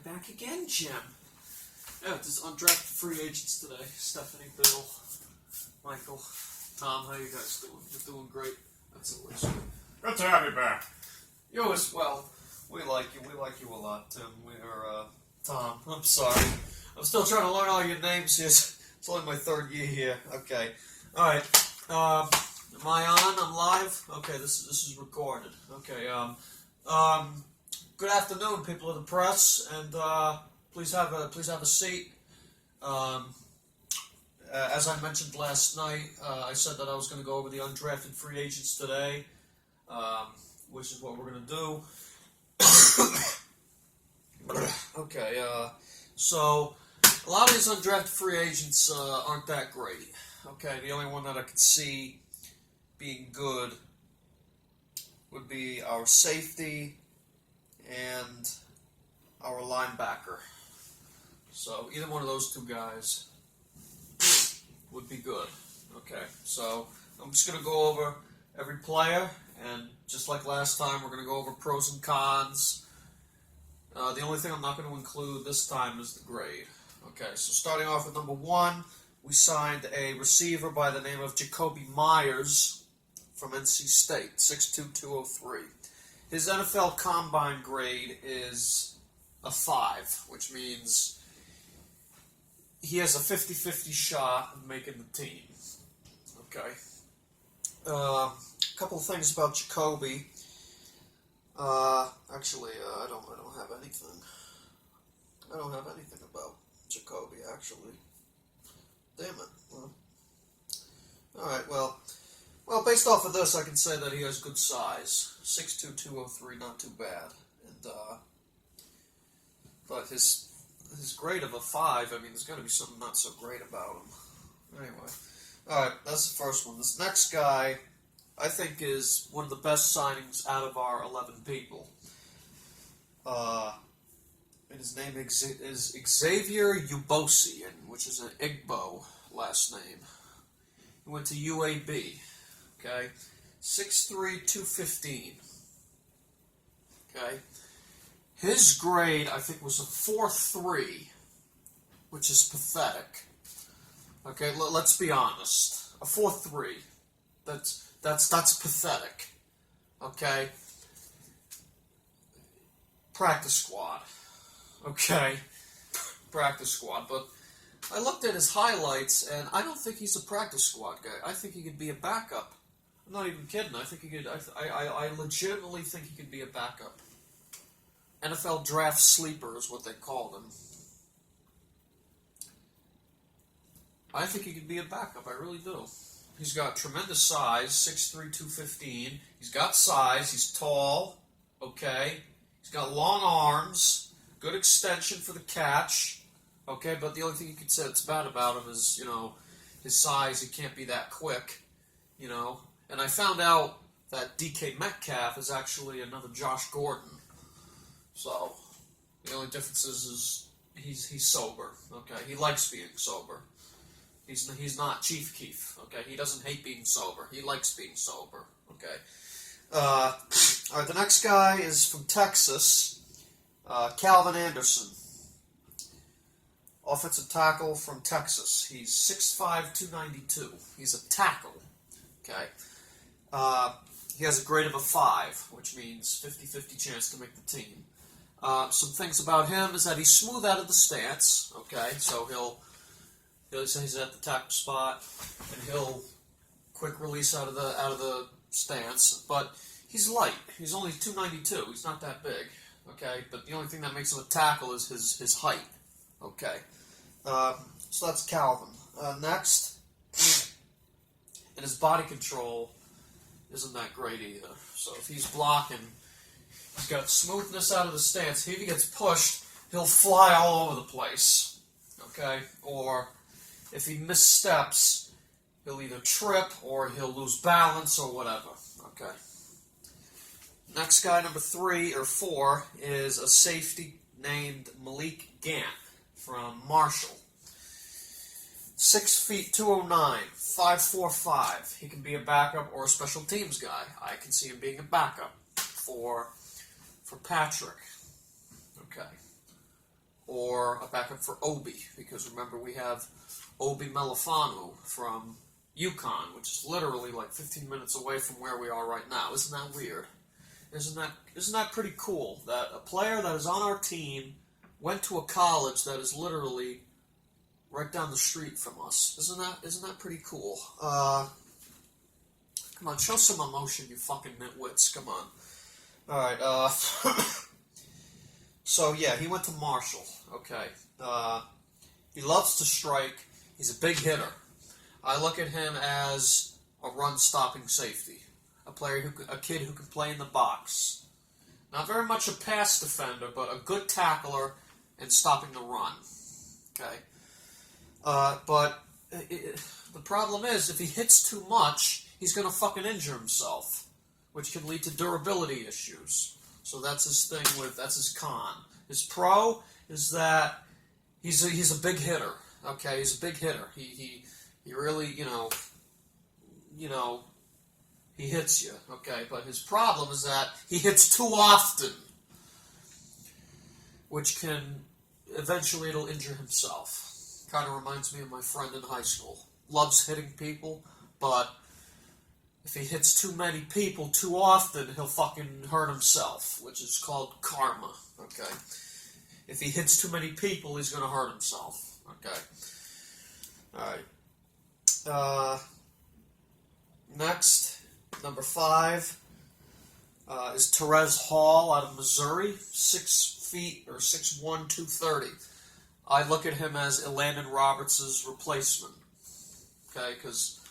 back again, Jim. Yeah, this is Undrafted free agents today. Stephanie, Bill, Michael, Tom, how you guys doing? You're doing great. That's always good. Good to have you back. You as well. We like you. We like you a lot, Tim. Tom. I'm sorry. I'm still trying to learn all your names here. It's only my third year here. Okay. All right. Am I on? I'm live. Okay. This is recorded. Okay. Good afternoon, people of the press, and please have a seat. As I mentioned last night, I said that I was going to go over the undrafted free agents today, which is what we're going to do. Okay, so a lot of these undrafted free agents aren't that great. Okay, the only one that I could see being good would be our safety and our linebacker. So either one of those two guys would be good. Okay, so I'm just going to go over every player, and just like last time, we're going to go over pros and cons. The only thing I'm not going to include this time is the grade. Okay, so starting off with number 1, we signed a receiver by the name of Jacoby Myers from NC State, 6'2", 203. His NFL Combine grade is a 5, which means he has a 50-50 shot of making the team. Okay. A couple of things about Jacoby. Actually, I don't have anything. I don't have anything about Jacoby, actually. Damn it. All right. Well, based off of this, I can say that he has good size. 6'2", 203, not too bad. And but his grade of a 5, I mean, there's got to be something not so great about him. Anyway, all right, that's the first one. This next guy, I think, is one of the best signings out of our 11 people. And his name is Xavier Ubosian, which is an Igbo last name. He went to UAB. Okay, 6'3", 215. Okay. His grade, I think, was a 4.3, which is pathetic. Okay, let's be honest. A 4.3, that's pathetic. Okay. Practice squad. Okay. Practice squad. But I looked at his highlights, and I don't think he's a practice squad guy. I think he could be a backup. I'm not even kidding. I think he could. I legitimately think he could be a backup. NFL draft sleeper is what they called him. I think he could be a backup. I really do. He's got tremendous size, 6'3", 215. He's got size. He's tall. Okay. He's got long arms. Good extension for the catch. Okay, but the only thing you could say that's bad about him is, his size. He can't be that quick. And I found out that DK Metcalf is actually another Josh Gordon. So, the only difference is he's sober. Okay, he likes being sober. He's not Chief Keef. Okay, he doesn't hate being sober. He likes being sober. Okay. All right, the next guy is from Texas, Calvin Anderson, offensive tackle from Texas. He's 6'5", 292. He's a tackle. Okay. He has a grade of a 5, which means 50-50 chance to make the team. Some things about him is that he's smooth out of the stance. Okay, so he's at the tackle spot, and he'll quick release out of the stance. But he's light. He's only 292. He's not that big. Okay, but the only thing that makes him a tackle is his height. Okay, so that's Calvin. Next, and his body control isn't that great either. So if he's blocking, he's got smoothness out of the stance. If he gets pushed, he'll fly all over the place. Okay? Or if he missteps, he'll either trip or he'll lose balance or whatever. Okay. Next guy, number 3 or 4, is a safety named Malik Gant from Marshall. 6 feet 209, 5'4", He can be a backup or a special teams guy. I can see him being a backup for Patrick. Okay. or a backup for Obi, because remember we have Obi Melifanu from UConn, which is literally like 15 minutes away from where we are right now. Isn't that weird? Isn't that pretty cool that a player that is on our team went to a college that is literally right down the street from us? Isn't that pretty cool? Come on, show some emotion, you fucking nitwits. Come on. All right. So yeah, he went to Marshall. Okay. He loves to strike. He's a big hitter. I look at him as a run-stopping safety, a kid who can play in the box. Not very much a pass defender, but a good tackler and stopping the run. Okay. But the problem is, if he hits too much, he's going to fucking injure himself, which can lead to durability issues. So that's his thing that's his con. His pro is that he's a big hitter. Okay, he's a big hitter. He really, he hits you. Okay, but his problem is that he hits too often, which can eventually it'll injure himself. Kind of reminds me of my friend in high school. Loves hitting people, but if he hits too many people too often, he'll fucking hurt himself, which is called karma, okay? If he hits too many people, he's going to hurt himself, okay? Alright. Next, number 5, is Terez Hall out of Missouri, 6 feet, or 6'1", 230. I look at him as Elandon Roberts' replacement, okay, because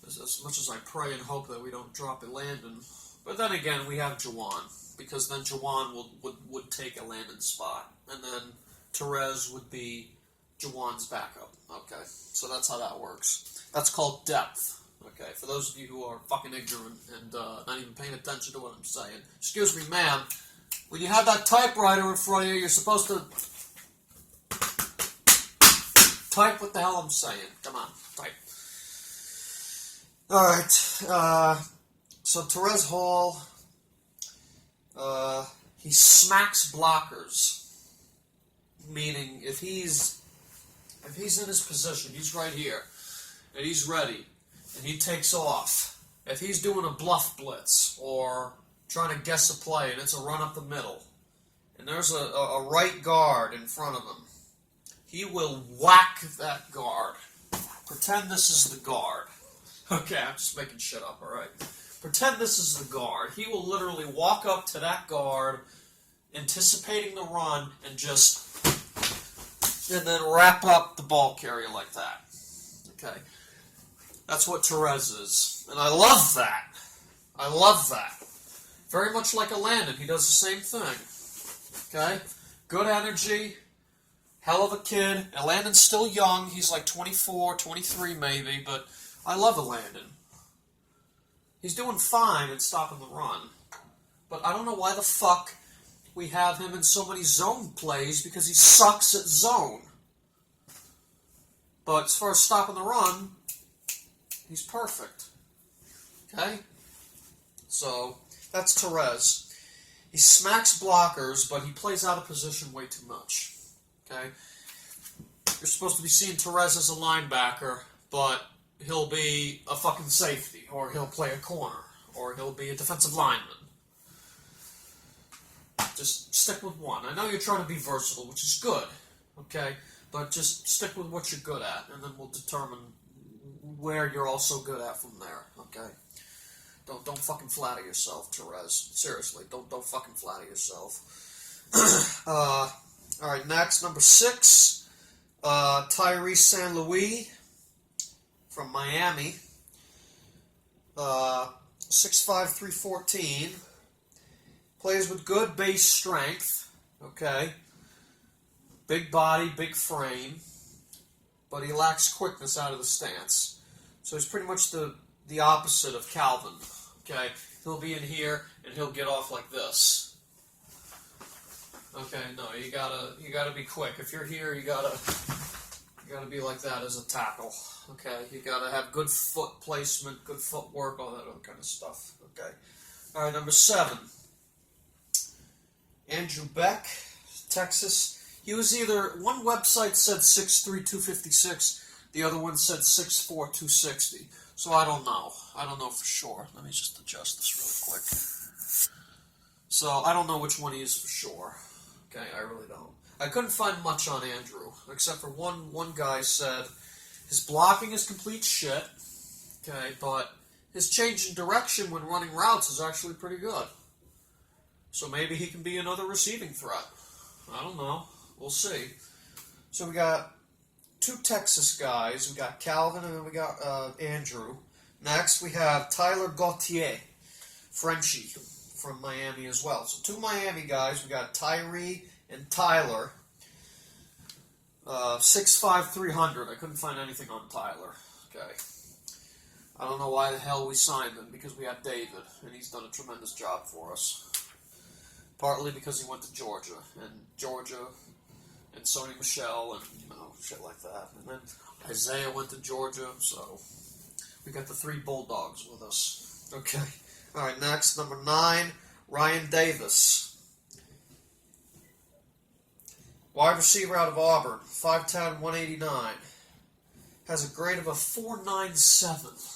as much as I pray and hope that we don't drop Elandon, but then again, we have Jawan, because then Jawan would take Elandon's spot, and then Terez would be Jawan's backup, okay, so that's how that works. That's called depth, okay, for those of you who are fucking ignorant and not even paying attention to what I'm saying. Excuse me, ma'am, when you have that typewriter in front of you, you're supposed to type what the hell I'm saying. Come on, type. Alright, so Terez Hall, he smacks blockers, meaning if he's in his position, he's right here, and he's ready, and he takes off. If he's doing a bluff blitz, or trying to guess a play, and it's a run up the middle, and there's a right guard in front of him, he will whack that guard. Pretend this is the guard. Okay, I'm just making shit up, alright? Pretend this is the guard. He will literally walk up to that guard, anticipating the run, and then wrap up the ball carrier like that. Okay? That's what Terez is. And I love that. I love that. Very much like Elandon, he does the same thing. Okay? Good energy. Hell of a kid. Elandon's still young. He's like 24, 23 maybe, but I love Elandon. He's doing fine in stopping the run. But I don't know why the fuck we have him in so many zone plays, because he sucks at zone. But as far as stopping the run, he's perfect. Okay? So, that's Terez. He smacks blockers, but he plays out of position way too much. Okay? You're supposed to be seeing Terez as a linebacker, but he'll be a fucking safety, or he'll play a corner, or he'll be a defensive lineman. Just stick with one. I know you're trying to be versatile, which is good, okay? But just stick with what you're good at, and then we'll determine where you're also good at from there, okay? Don't fucking flatter yourself, Terez. Seriously, don't fucking flatter yourself. Alright, next, number 6, Tyrese St. Louis from Miami. 6'5", 314. Plays with good base strength, okay? Big body, big frame, but he lacks quickness out of the stance. So he's pretty much the opposite of Calvin, okay? He'll be in here, and he'll get off like this. Okay, no, you gotta be quick. If you're here, you gotta be like that as a tackle. Okay, you gotta have good foot placement, good footwork, all that other kind of stuff. Okay. All right, number 7, Andrew Beck, Texas. He was either, one website said 6'3", 256, the other one said 6'4", 260. So I don't know. I don't know for sure. Let me just adjust this real quick. So I don't know which one he is for sure. Okay, I really don't. I couldn't find much on Andrew, except for one guy said his blocking is complete shit, okay, but his change in direction when running routes is actually pretty good. So maybe he can be another receiving threat. I don't know. We'll see. So we got two Texas guys. We got Calvin and then we got Andrew. Next we have Tyler Gauthier, Frenchie, from Miami as well. So two Miami guys. We got Tyree and Tyler. 6'5", 300. I couldn't find anything on Tyler. Okay. I don't know why the hell we signed him, because we have David, and he's done a tremendous job for us. Partly because he went to Georgia, and Sony Michel, and, shit like that. And then Isaiah went to Georgia, so we got the three Bulldogs with us. Okay. All right, next, number 9, Ryan Davis. Wide receiver out of Auburn, 5'10", 189. Has a grade of a 4.97.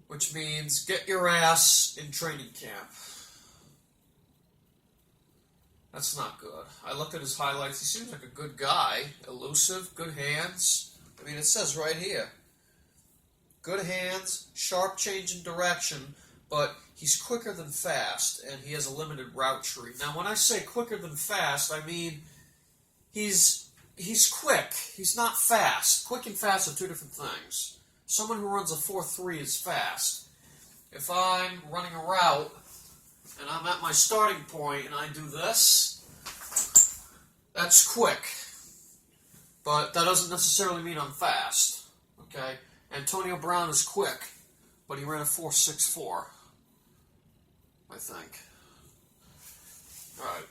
Which means get your ass in training camp. That's not good. I looked at his highlights. He seems like a good guy. Elusive, good hands. I mean, it says right here. Good hands, sharp change in direction, but he's quicker than fast, and he has a limited route tree. Now, when I say quicker than fast, I mean he's quick. He's not fast. Quick and fast are two different things. Someone who runs a 4.3 is fast. If I'm running a route and I'm at my starting point and I do this, that's quick. But that doesn't necessarily mean I'm fast. Okay? Antonio Brown is quick, but he ran a 4.64, I think. Alright.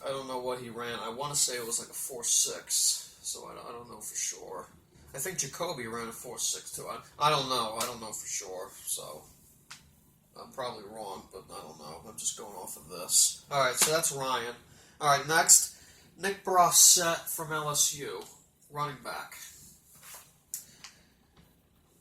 I don't know what he ran. I want to say it was like a 4.6, so I don't know for sure. I think Jacoby ran a 4.6 too. I don't know. I don't know for sure, so I'm probably wrong, but I don't know. I'm just going off of this. Alright, so that's Ryan. Alright, next, Nick Brossette from LSU, running back.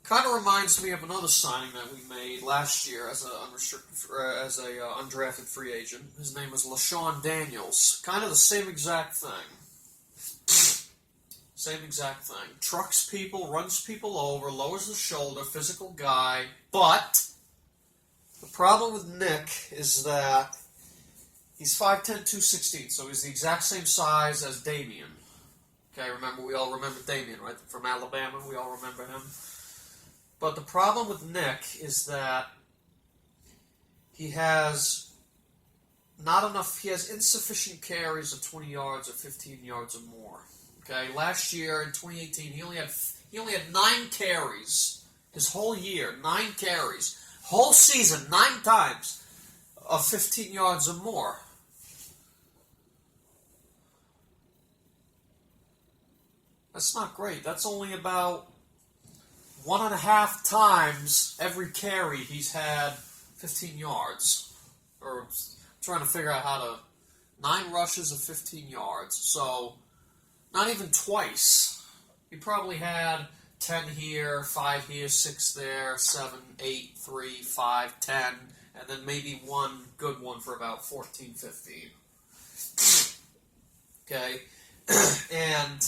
Kind of reminds me of another signing that we made last year as a undrafted free agent. His name was LaShawn Daniels. Kind of the same exact thing. Same exact thing. Trucks people, runs people over, lowers the shoulder, physical guy. But the problem with Nick is that he's 5'10", 216, so he's the exact same size as Damian. Okay, remember, we all remember Damian, right? From Alabama, we all remember him. But the problem with Nick is that he has insufficient carries of 20 yards or 15 yards or more. Okay, last year in 2018, he only had 9 carries his whole year, 9 carries, whole season, 9 times of 15 yards or more. That's not great. That's only about 1.5 times every carry he's had 15 yards. Or trying to figure out how to... 9 rushes of 15 yards. So, not even twice. He probably had 10 here, 5 here, 6 there, 7, 8, 3, 5, 10, and then maybe one good one for about 14, 15. Okay? And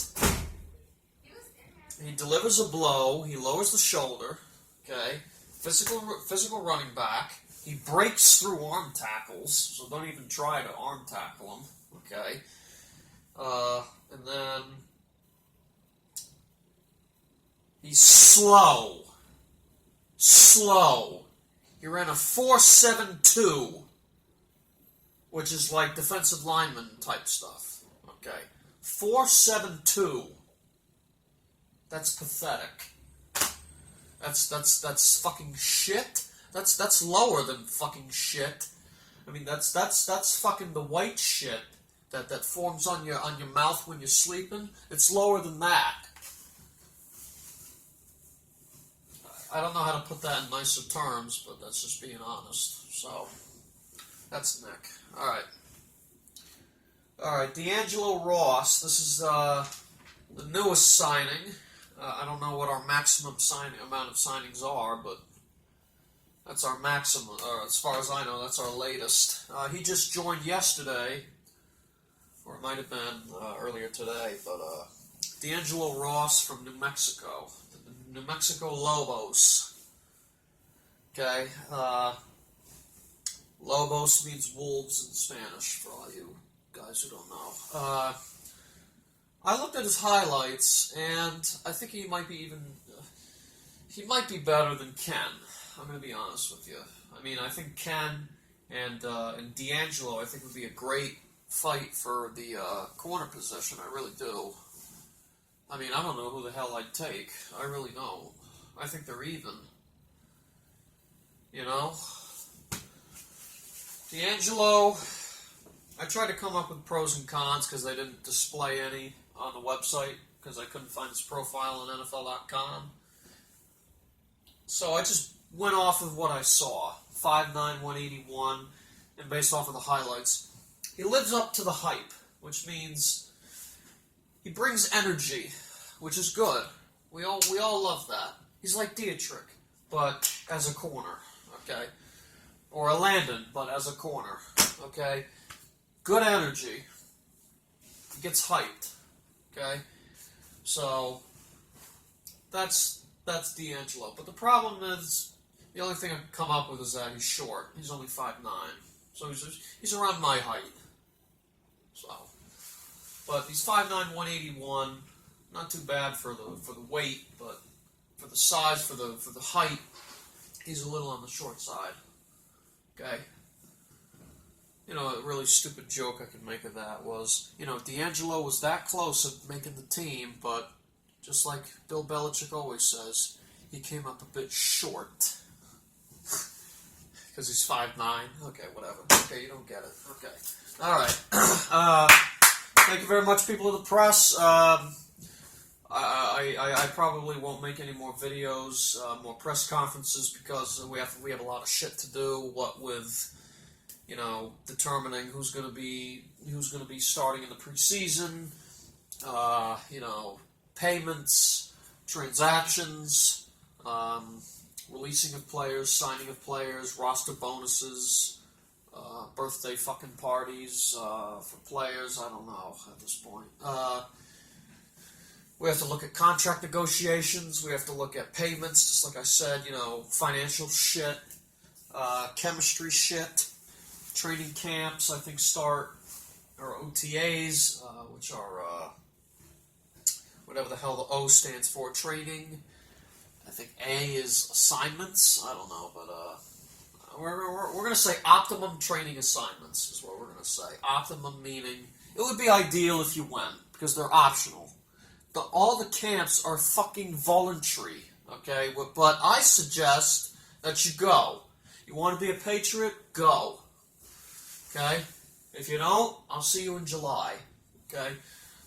he delivers a blow, he lowers the shoulder, okay? Physical running back. He breaks through arm tackles, so don't even try to arm tackle him, okay? And then he's slow. He ran a 4.72, which is like defensive lineman type stuff, okay? 4.72. That's pathetic. That's fucking shit. That's lower than fucking shit. I mean, that's fucking the white shit that forms on your mouth when you're sleeping. It's lower than that. I don't know how to put that in nicer terms, but that's just being honest. So, that's Nick. Alright. Alright, D'Angelo Ross. This is the newest signing. I don't know what our maximum amount of signings are, but that's our maximum. As far as I know, that's our latest. He just joined yesterday, or it might have been earlier today, but D'Angelo Ross from New Mexico. The New Mexico Lobos. Okay, Lobos means wolves in Spanish, for all you guys who don't know. I looked at his highlights, and I think he might be he might be better than Ken. I'm going to be honest with you. I mean, I think Ken and D'Angelo, I think, would be a great fight for the corner position. I really do. I mean, I don't know who the hell I'd take. I really don't. I think they're even. You know? D'Angelo, I tried to come up with pros and cons because they didn't display any on the website because I couldn't find his profile on NFL.com. So I just went off of what I saw. 5'9", 181, and based off of the highlights. He lives up to the hype, which means he brings energy, which is good. We all love that. He's like Dietrich, but as a corner, okay? Or a Landon, but as a corner, okay? Good energy. He gets hyped, okay? So that's D'Angelo. But the problem is, the only thing I can come up with is that he's short. He's only 5'9", so he's around my height. So, but he's 5'9", 181. Not too bad for the weight, but for the size, for the height, he's a little on the short side. Okay. You know, a really stupid joke I could make of that was, you know, D'Angelo was that close at making the team, but just like Bill Belichick always says, he came up a bit short. Because he's 5'9". Okay, whatever. Okay, you don't get it. Okay. Alright. Thank you very much, people of the press. I probably won't make any more videos, more press conferences, because we have a lot of shit to do. What with, you know, determining who's going to be starting in the preseason, you know, payments, transactions, releasing of players, signing of players, roster bonuses, birthday fucking parties for players. I don't know at this point. We have to look at contract negotiations. We have to look at payments, just like I said, you know, financial shit, chemistry shit, training camps, I think start, or OTAs, which are, whatever the hell the O stands for, training. I think A is assignments. I don't know, but we're going to say optimum training assignments is what we're going to say. Optimum meaning, it would be ideal if you went, because they're optional. All the camps are fucking voluntary, okay? But I suggest that you go. You want to be a Patriot? Go. Okay? If you don't, I'll see you in July. Okay?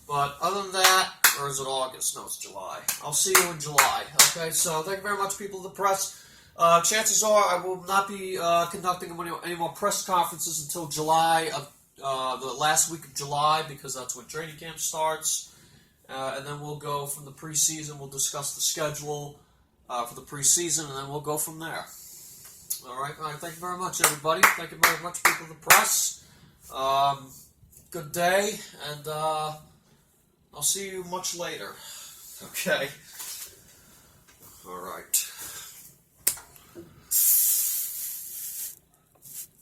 But other than that, or is it August? No, it's July. I'll see you in July. Okay? So thank you very much, people of the press. Chances are I will not be conducting any more press conferences until July, the last week of July, because that's when training camp starts. And then we'll go from the preseason. We'll discuss the schedule for the preseason, and then we'll go from there. All right. Thank you very much, everybody. Thank you very much, people of the press. Good day, and I'll see you much later. Okay.